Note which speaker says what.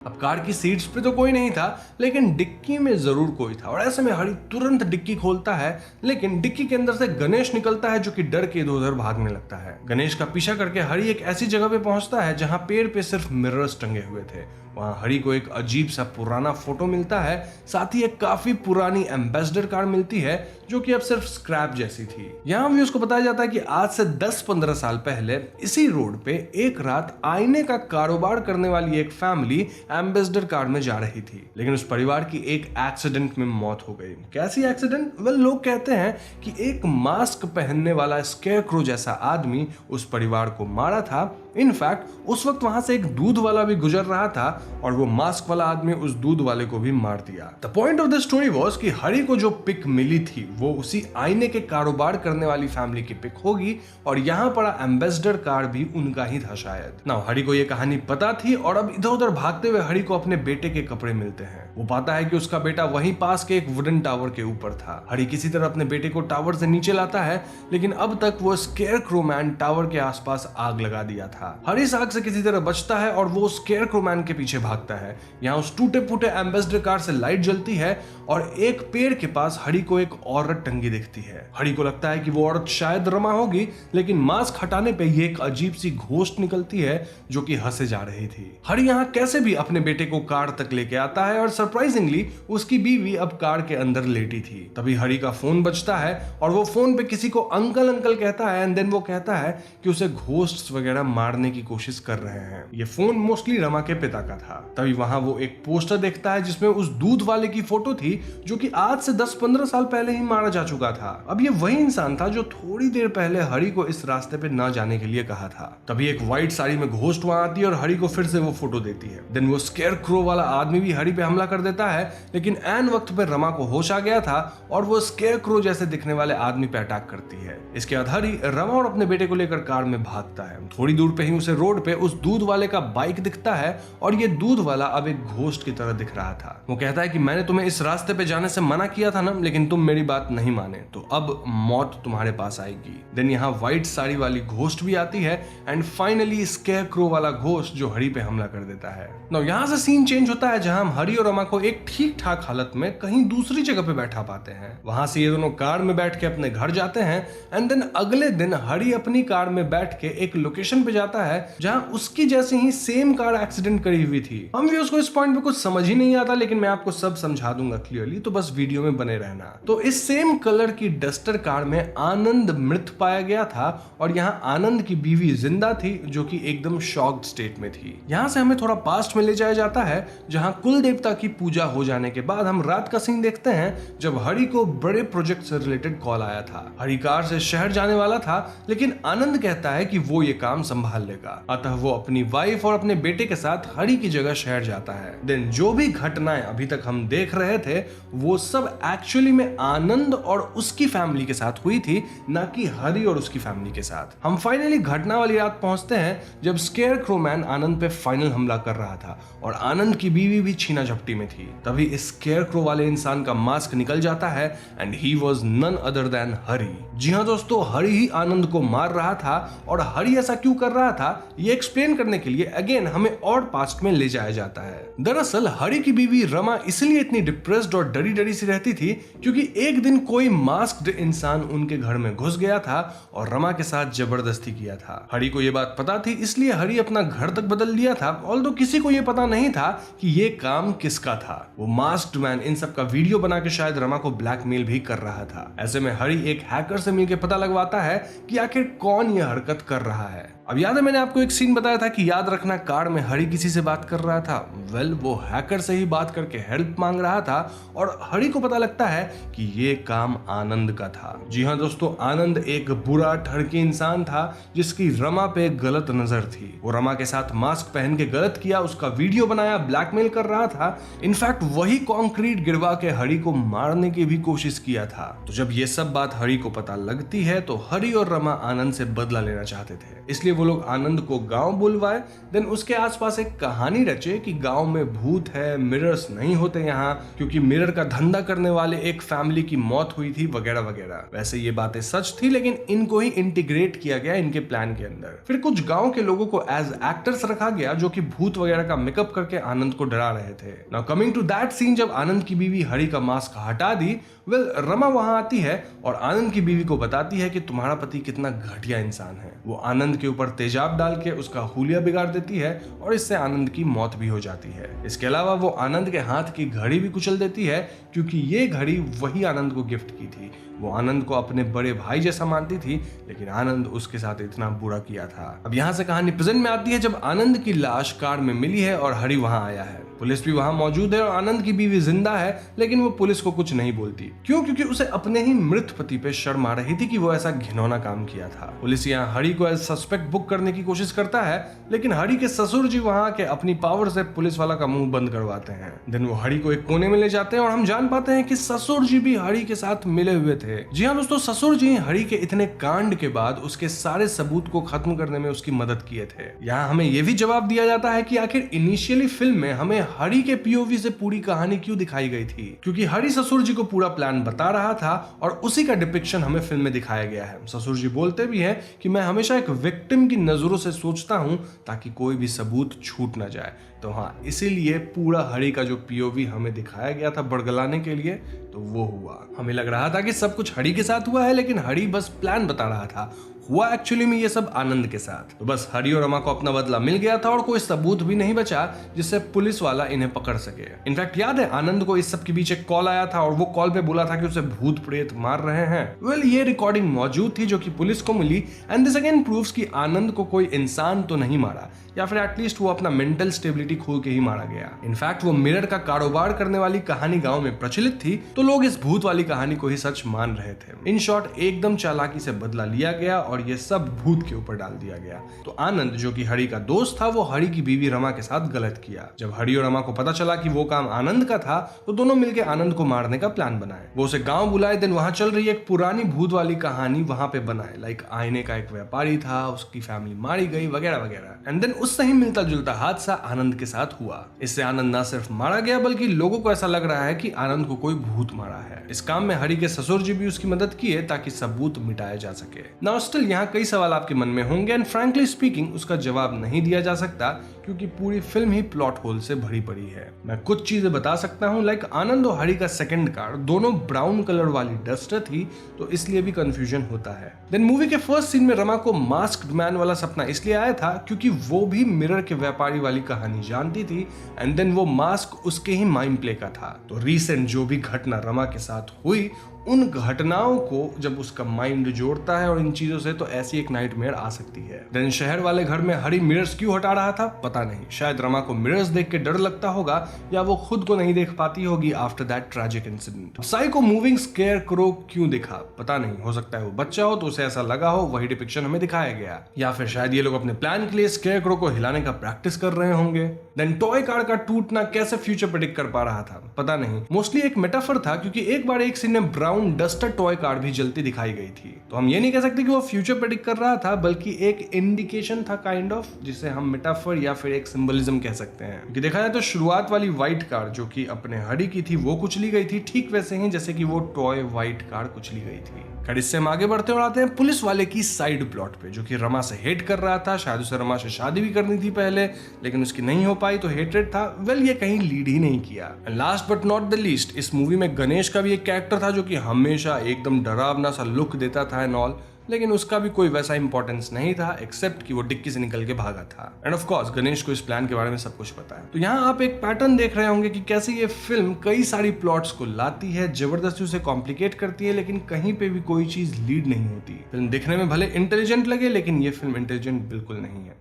Speaker 1: अब कार की सीट्स पे तो कोई नहीं था, लेकिन डिक्की में जरूर कोई था। और ऐसे में हरी तुरंत डिक्की खोलता है, लेकिन डिक्की के अंदर से गणेश निकलता है जो कि डर के इधर उधर भागने लगता है। गणेश का पीछा करके हरी एक ऐसी जगह पे पहुंचता है जहां पेड़ पे सिर्फ मिरर्स टंगे हुए थे। वहां हरी को एक अजीब सा पुराना फोटो मिलता है, साथ ही एक काफी पुरानी एम्बेसडर कार मिलती है जो कि अब सिर्फ स्क्रैप जैसी थी। यहाँ भी उसको बताया जाता है कि आज से 10-15 साल पहले इसी रोड पे एक रात आईने का कारोबार करने वाली एक फैमिली एम्बेसडर कार में जा रही थी, लेकिन उस परिवार की एक एक्सीडेंट में मौत हो गई। कैसी एक्सीडेंट? वेल, लोग कहते हैं कि एक मास्क पहनने वाला स्केयरक्रो जैसा आदमी उस परिवार को मारा था। इनफैक्ट उस वक्त वहां से एक दूध वाला भी गुजर रहा था और वो मास्क वाला आदमी उस दूध वाले को भी मार दिया। The point of the story was कि हरी को जो पिक मिली थी वो उसी आईने के कारोबार करने वाली फैमिली की पिक होगी और यहाँ पड़ा एम्बेसडर कार भी उनका ही था शायद। नाउ हरी को ये कहानी पता थी और अब इधर उधर भागते हुए हरी को अपने बेटे के कपड़े मिलते हैं। वो पाता है कि उसका बेटा वहीं पास के एक वुडन टावर के ऊपर था। हरी किसी तरह अपने बेटे को टावर से नीचे लाता है, लेकिन अब तक वो स्केयरक्रो मैन टावर के आसपास आग लगा दिया था। हरी इस आग से किसी तरह बचता है और वो स्केयरक्रो मैन के पीछे भागता है। यहाँ उस टूटे फूटे एम्बेसडर कार से लाइट जलती है और एक पेड़ के पास हरी को एक औरत टंगी दिखती है। हरी को लगता है कि वो औरत शायद रमा होगी, लेकिन मास्क हटाने पे ये एक अजीब सी घोस्ट निकलती है जो कि हंसे जा रही थी। हरी यहाँ कैसे भी अपने बेटे को कार तक लेके आता है और सरप्राइजिंगली उसकी बीवी अब कार के अंदर लेटी थी। तभी हरी का फोन बजता है और वो फोन पे किसी को अंकल अंकल कहता है एंड देन वो कहता है कि उसे घोस्ट्स वगैरह मारने की कोशिश कर रहे हैं। ये फोन मोस्टली रमा के पिता का था। तभी वहां वो एक पोस्टर देखता है जिसमें उस दूध वाले की फोटो थी जो कि आज से 10-15 साल पहले ही मारा जा चुका था। अब ये वही इंसान था जो थोड़ी देर पहले हरी को इस रास्ते पे ना जाने के लिए कहा था। तभी एक व्हाइट साड़ी में घोस्ट वहां आती है और हरी को फिर से वो फोटो देती है। देन वो स्केयरक्रो वाला आदमी भी हरी पे हमला कर देता है, लेकिन ऐन वक्त पे रमा को होश आ गया था और वो स्केयरक्रो जैसे दिखने वाले आदमी पे अटैक करती है। इसके बाद हरी रमा और अपने बेटे को लेकर कार में भागता है। थोड़ी दूर पे ही उसे रोड पे उस दूध वाले का बाइक दिखता है और ये दूध वाला अब एक घोस्ट की तरह दिख रहा था। वो कहता है कि मैंने तुम्हें इस रास्ते पे जाने से मना किया था ना, लेकिन तुम मेरी बात नहीं माने, तो अब मौत तुम्हारे पास आएगी। देन यहाँ व्हाइट साड़ी वाली घोस्ट भी आती है एंड फाइनली स्केयरक्रो वाला घोस्ट जो हरी पे हमला कर देता है। नाउ यहाँ से सीन चेंज होता है जहां हम हरी और रमा को एक ठीक ठाक हालत में कहीं दूसरी जगह पे बैठा पाते हैं। वहां से ये दोनों कार में बैठ के अपने घर जाते हैं एंड देन अगले दिन हरी अपनी कार में बैठ के एक लोकेशन पे जाता है जहां उसकी जैसे ही सेम कार एक्सीडेंट करी हुई थी। हम भी उसको इस पॉइंट पे कुछ समझ ही नहीं आता, लेकिन मैं आपको सब समझा दूंगा क्लियरली, तो बस वीडियो में बने रहना। तो इस सेम कलर की डस्टर कार में आनंद मृत पाया गया था और यहाँ आनंद की बीवी जिंदा थी जो कि एकदम शॉक्ड स्टेट में थी। यहाँ से हमें थोड़ा पास्ट में ले जाया जाता है जहाँ कुल देवता की पूजा हो जाने के बाद हम रात का सीन देखते हैं जब हरी को बड़े प्रोजेक्ट से रिलेटेड कॉल आया था। हरी कार से शहर जाने वाला था, लेकिन आनंद कहता है कि वो ये काम संभाल लेगा। अतः वो अपनी वाइफ और अपने बेटे के साथ हरी की जगह शहर जाता है। देन जो भी घटनाएं अभी तक हम देख रहे थे वो सब एक्चुअली में आनंद और उसकी फैमिली के साथ हुई थी, ना कि हरी और उसकी फैमिली के साथ। हम फाइनली घटना वाली रात पहुंचते हैं जब स्केयरक्रो मैन आनंद पे फाइनल हमला कर रहा था और आनंद की बीवी भी छीना झपटी में थी। तभी इस स्केयरक्रो वाले इंसान का मास्क निकल जाता है and he was none other than Hari. जी हाँ दोस्तों, हरी ही आनंद को मार रहा था और हरी ऐसा क्यों कर रहा था ये एक्सप्लेन करने के लिए अगेन हमें और पास्ट में ले जाया जाता है। दरअसल हरी की बीवी रमा इसलिए इतनी डिप्रेस्ड और डरी डरी सी रहती थी क्योंकि एक दिन कोई मास्क्ड इंसान उनके घर में घुस गया था और रमा के साथ जबरदस्ती किया था। हरी को ये बात पता थी, इसलिए हरी अपना घर तक बदल दिया था, ऑल्दो किसी को ये पता नहीं था कि ये काम किसका था। वो मास्क्ड मैन इन सब का वीडियो बना के शायद रमा को ब्लैकमेल भी कर रहा था। ऐसे में हरी एक हैकर से मिलकर पता लगवाता है कि आखिर कौन ये हरकत कर रहा है। अब याद है मैंने आपको एक सीन बताया था कि याद रखना कार में हरी किसी से बात कर रहा था। वेल, वो हैकर से ही बात करके हेल्प मांग रहा था और हरी को पता लगता है कि ये काम आनंद का था। जी हाँ दोस्तों, आनंद एक बुरा ठरकी इंसान था जिसकी रमा पे गलत नजर थी। वो रमा के साथ मास्क पहन के गलत किया, उसका वीडियो बनाया, ब्लैकमेल कर रहा था। इनफैक्ट वही कंक्रीट गिरवा के हरी को मारने की भी कोशिश किया था। तो जब ये सब बात हरी को पता लगती है तो हरी और रमा आनंद से बदला लेना चाहते थे, इसलिए वो लोग आनंद को गांव बुलवाए, देन उसके आसपास एक कहानी रचे कि गांव में भूत है, मिरर्स नहीं होते यहाँ क्योंकि मिरर का धंधा करने वाले एक फैमिली की मौत हुई थी वगैरह वगैरह। वैसे ये बातें सच थी लेकिन इनको ही इंटीग्रेट किया गया इनके प्लान के अंदर। फिर कुछ गांव के लोगों को एज एक्टर्स रखा गया जो कि भूत वगैरह का मेकअप करके आनंद को डरा रहे थे। Now coming to that scene, जब आनंद की बीवी हरि का मास्क हटा दी, रमा वहां आती है और आनंद की बीवी को बताती है कि तुम्हारा पति कितना घटिया इंसान है। वो आनंद के ऊपर तेजाब डाल के उसका हुलिया बिगाड़ देती है और इससे आनंद की मौत भी हो जाती है। इसके अलावा वो आनंद के हाथ की घड़ी भी कुचल देती है क्योंकि ये घड़ी वही आनंद को गिफ्ट की थी। वो आनंद को अपने बड़े भाई जैसा मानती थी लेकिन आनंद उसके साथ इतना बुरा किया था। अब यहाँ से कहानी प्रेजेंट में आती है जब आनंद की लाश कार में मिली है और हरि वहां आया है। पुलिस भी वहां मौजूद है और आनंद की बीवी जिंदा है लेकिन वो पुलिस को कुछ नहीं बोलती। क्यों? क्योंकि उसे अपने ही मृत पति पे शर्म आ रही थी कि वो ऐसा घिनौना काम किया था। पुलिस यहाँ हरि को एज सस्पेक्ट बुक करने की कोशिश करता है लेकिन हरि के ससुर जी वहां आके अपनी पावर से पुलिस वाला का मुंह बंद करवाते हैं। देन वो हरि को एक कोने में ले जाते हैं और हम जान पाते हैं कि ससुर जी भी हरि के साथ मिले हुए थे। जी हाँ दोस्तों, ससुर जी हरि के इतने कांड के बाद उसके सारे सबूत को खत्म करने में उसकी मदद किए थे। यहाँ हमें यह भी जवाब दिया जाता है कि आखिर इनिशियली फिल्म में हमें हरि के पीओवी से पूरी कहानी क्यों दिखाई गई थी, क्योंकि हरि ससुर जी को पूरा प्लान बता रहा था और उसी का डिपिक्शन हमें फिल्म में दिखाया गया है। ससुर जी बोलते भी हैं कि मैं हमेशा एक विक्टिम की नजरों से सोचता हूं ताकि कोई भी सबूत छूट ना जाए। तो हाँ, इसीलिए पूरा हरि का जो पीओवी हमें दिखाया गया था बड़गलाने के लिए, तो वो हुआ। हमें लग रहा था कि सब कुछ हरि के साथ हुआ है लेकिन हरि बस प्लान बता रहा था, हुआ एक्चुअली में ये सब आनंद के साथ। तो बस हरि और रमा को अपना बदला मिल गया था और कोई सबूत भी नहीं बचा जिससे पुलिस वाला इन्हें पकड़ सके। इनफैक्ट याद है आनंद को इस सब के बीच एक कॉल आया था और वो कॉल पे बोला था कि उसे भूत प्रेत मार रहे हैं। ये रिकॉर्डिंग मौजूद थी जो कि पुलिस को मिली एंड दिस अगेन प्रूव्स कि आनंद को कोई इंसान तो नहीं मारा या फिर एटलीस्ट वो अपना मेंटल स्टेबिलिटी खो के ही मारा गया। इनफैक्ट वो मिरर का कारोबार करने वाली कहानी गांव में प्रचलित थी तो लोग इस भूत वाली कहानी को ही सच मान रहे थे। इन शॉर्ट एकदम चालाकी से बदला लिया गया और ये सब भूत के ऊपर डाल दिया गया। तो आनंद जो कि हरि का दोस्त था वो हरि की बीवी रमा के साथ गलत किया। जब हरि और रमा को पता चला कि वो काम आनंद का था तो दोनों मिलकर आनंद को मारने का प्लान बनाए। वो उसे गांव बुलाए, देन वहां चल रही एक पुरानी भूत वाली कहानी वहां पे बनाए। लाइक आईने का एक व्यापारी था, उसकी फैमिली मारी गई वगैरह वगैरह। एंड देन उससे ही मिलता जुलता हादसा आनंद के साथ हुआ। इससे आनंद ना सिर्फ मारा गया बल्कि लोगों को ऐसा लग रहा है कि आनंद को कोई भूत मारा है। इस काम में हरि के ससुर जी भी उसकी मदद किए ताकि सबूत मिटाया जा सके। नाउ स्टिल यहाँ कई सवाल आपके मन में होंगे एंड फ्रैंकली स्पीकिंग उसका जवाब नहीं दिया जा सकता क्योंकि पूरी फिल्म ही प्लॉट होल से भरी पड़ी है। मैं कुछ चीजें बता सकता हूँ, लाइक आनंद और हरि का सेकंड कार दोनों ब्राउन कलर वाली डस्टर थी तो इसलिए भी कंफ्यूजन होता है। देन मूवी के फर्स्ट सीन में रमा को मास्क्ड मैन वाला सपना इसलिए आया था क्योंकि वो भी मिरर के व्यापारी वाली कहानी जानती थी एंड देन वो मास्क उसके ही माइंड प्ले का था। तो रिसेंट जो भी घटना रमा के साथ हुई उन घटनाओं को जब उसका माइंड जोड़ता है और इन चीजों से तो ऐसी एक नाइटमेयर आ सकती है। देन शहर वाले घर में हरि मिरर्स क्यों हटा रहा था पता नहीं, शायद रमा को मिरर्स देख के डर लगता होगा या वो खुद को नहीं देख पाती होगी after that tragic incident. Sai को मूविंग स्केयर क्रो क्यों दिखा पता नहीं, हो सकता है वो बच्चा हो तो उसे ऐसा लगा हो, वही डिपिक्शन हमें दिखाया गया, या फिर शायद ये लोग अपने प्लान के लिए स्केयर क्रो को हिलाने का प्रैक्टिस कर रहे होंगे। देन टॉय कार का टूटना कैसे फ्यूचर प्रेडिक्ट कर पा रहा था पता नहीं, मोस्टली एक मेटाफर था क्योंकि एक बार एक सीन में ब्राउन डस्टर टॉय कार भी जलती दिखाई गई थी। तो हम ये नहीं कह सकते कि वो फ्यूचर प्रेडिक्ट कर रहा था बल्कि एक इंडिकेशन था काइंड ऑफ, जिसे हम मेटाफर या फिर एक सिंबलिज्म कह सकते हैं। क्योंकि देखा जाए तो शुरुआत वाली व्हाइट कार जो कि अपने हरि की थी वो कुचली गई थी ठीक वैसे ही जैसे कि वो टॉय व्हाइट कार कुचली गई थी। खैर इससे हम आगे बढ़ते और आते हैं पुलिस वाले की साइड प्लॉट पे जो कि रमा से हेट कर रहा था। शायद उसे रमा से शादी भी करनी थी पहले लेकिन उसकी नहीं हो पाई तो हेटेड था। वेल ये कहीं लीड ही नहीं किया। Last but not the least, इस मूवी में गणेश का भी एक कैरेक्टर था जो कि हमेशा एकदम डरावना सा लुक देता था एंड ऑल, लेकिन उसका भी कोई वैसा इंपॉर्टेंस नहीं था एक्सेप्ट कि वो डिक्की से निकल के भागा था। एंड ऑफ कोर्स गणेश को इस प्लान के बारे में सब कुछ पता है। तो यहाँ आप एक पैटर्न देख रहे होंगे कि कैसे ये फिल्म कई सारी प्लॉट्स को लाती है, जबरदस्ती उसे कॉम्प्लिकेट करती है लेकिन कहीं पे भी कोई चीज लीड नहीं होती। फिल्म दिखने में भले इंटेलिजेंट लगे लेकिन ये फिल्म इंटेलिजेंट बिल्कुल नहीं है।